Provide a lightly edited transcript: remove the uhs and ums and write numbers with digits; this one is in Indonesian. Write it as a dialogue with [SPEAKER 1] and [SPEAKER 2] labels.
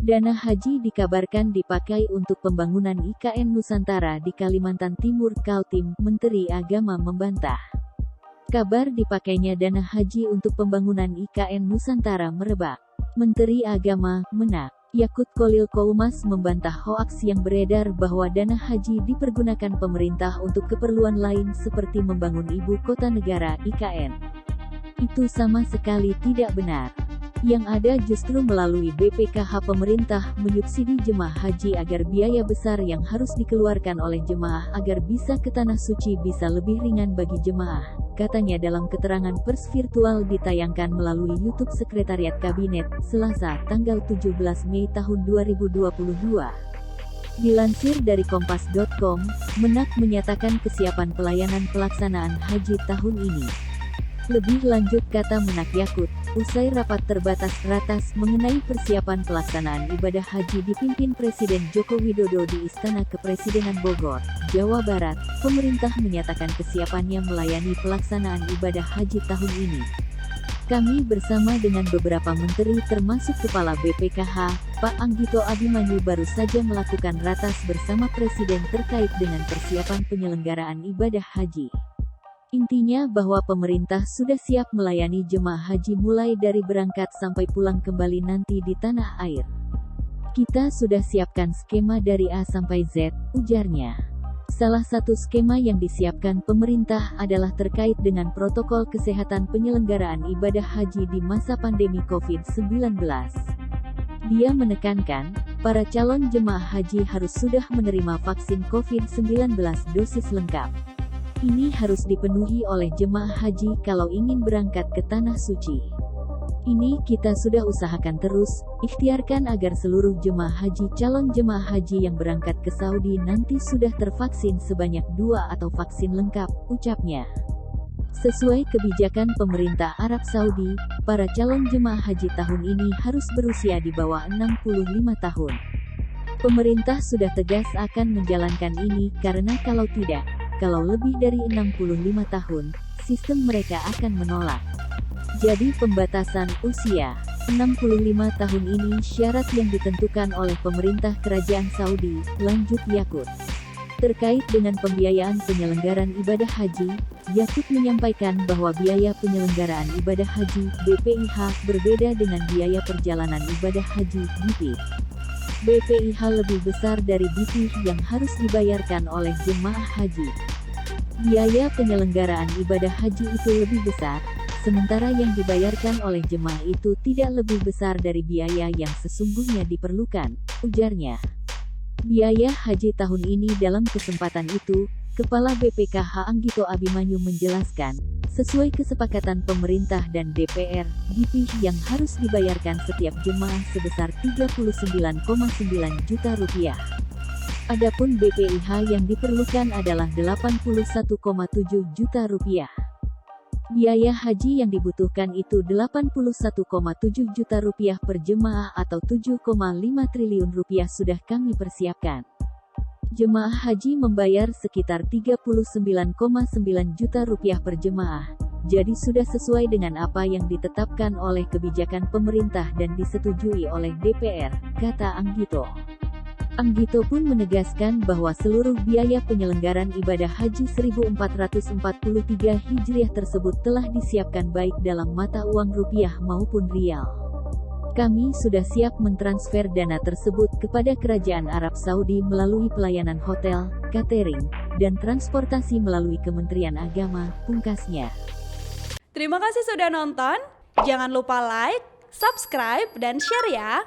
[SPEAKER 1] Dana haji dikabarkan dipakai untuk pembangunan IKN Nusantara di Kalimantan Timur. Kaltim, Menteri Agama membantah. Kabar dipakainya dana haji untuk pembangunan IKN Nusantara merebak. Menteri Agama, Menak, Yakut Kholil Koumas membantah hoaks yang beredar bahwa dana haji dipergunakan pemerintah untuk keperluan lain seperti membangun ibu kota negara (IKN). Itu sama sekali tidak benar. Yang ada justru melalui BPKH pemerintah menyubsidi jemaah haji agar biaya besar yang harus dikeluarkan oleh jemaah agar bisa ke Tanah Suci bisa lebih ringan bagi jemaah, katanya dalam keterangan pers virtual ditayangkan melalui YouTube Sekretariat Kabinet, Selasa, tanggal 17 Mei tahun 2022. Dilansir dari Kompas.com, Menak menyatakan kesiapan pelayanan pelaksanaan haji tahun ini. Lebih lanjut kata Menak Yakut, usai rapat terbatas ratas mengenai persiapan pelaksanaan ibadah haji dipimpin Presiden Joko Widodo di Istana Kepresidenan Bogor, Jawa Barat, pemerintah menyatakan kesiapannya melayani pelaksanaan ibadah haji tahun ini. Kami bersama dengan beberapa menteri termasuk Kepala BPKH, Pak Anggito Abimanyu baru saja melakukan ratas bersama Presiden terkait dengan persiapan penyelenggaraan ibadah haji. Intinya bahwa pemerintah sudah siap melayani jemaah haji mulai dari berangkat sampai pulang kembali nanti di tanah air. Kita sudah siapkan skema dari A sampai Z, ujarnya. Salah satu skema yang disiapkan pemerintah adalah terkait dengan protokol kesehatan penyelenggaraan ibadah haji di masa pandemi COVID-19. Dia menekankan, para calon jemaah haji harus sudah menerima vaksin COVID-19 dosis lengkap. Ini harus dipenuhi oleh jemaah haji kalau ingin berangkat ke Tanah Suci. Ini kita sudah usahakan terus, ikhtiarkan agar seluruh jemaah haji calon jemaah haji yang berangkat ke Saudi nanti sudah tervaksin sebanyak 2 atau vaksin lengkap, ucapnya. Sesuai kebijakan pemerintah Arab Saudi, para calon jemaah haji tahun ini harus berusia di bawah 65 tahun. Pemerintah sudah tegas akan menjalankan ini karena kalau tidak, kalau lebih dari 65 tahun, sistem mereka akan menolak. Jadi pembatasan usia 65 tahun ini syarat yang ditentukan oleh pemerintah kerajaan Saudi, lanjut Yakut. Terkait dengan pembiayaan penyelenggaraan ibadah haji, Yakut menyampaikan bahwa biaya penyelenggaraan ibadah haji (BPIH) berbeda dengan biaya perjalanan ibadah haji (BP). BPIH lebih besar dari BP yang harus dibayarkan oleh jemaah haji. Biaya penyelenggaraan ibadah haji itu lebih besar, sementara yang dibayarkan oleh jemaah itu tidak lebih besar dari biaya yang sesungguhnya diperlukan, ujarnya. Biaya haji tahun ini dalam kesempatan itu, Kepala BPKH Anggito Abimanyu menjelaskan, sesuai kesepakatan pemerintah dan DPR, BP yang harus dibayarkan setiap jemaah sebesar Rp39,9 juta. Adapun BPIH yang diperlukan adalah Rp81,7 juta. Biaya haji yang dibutuhkan itu Rp81,7 juta per jemaah atau Rp7,5 triliun sudah kami persiapkan. Jemaah haji membayar sekitar Rp39,9 juta per jemaah, jadi sudah sesuai dengan apa yang ditetapkan oleh kebijakan pemerintah dan disetujui oleh DPR, kata Anggito. Anggito pun menegaskan bahwa seluruh biaya penyelenggaraan ibadah haji 1443 Hijriah tersebut telah disiapkan baik dalam mata uang rupiah maupun rial. Kami sudah siap mentransfer dana tersebut kepada Kerajaan Arab Saudi melalui pelayanan hotel, catering, dan transportasi melalui Kementerian Agama, pungkasnya.
[SPEAKER 2] Terima kasih sudah nonton, jangan lupa like, subscribe, dan share ya!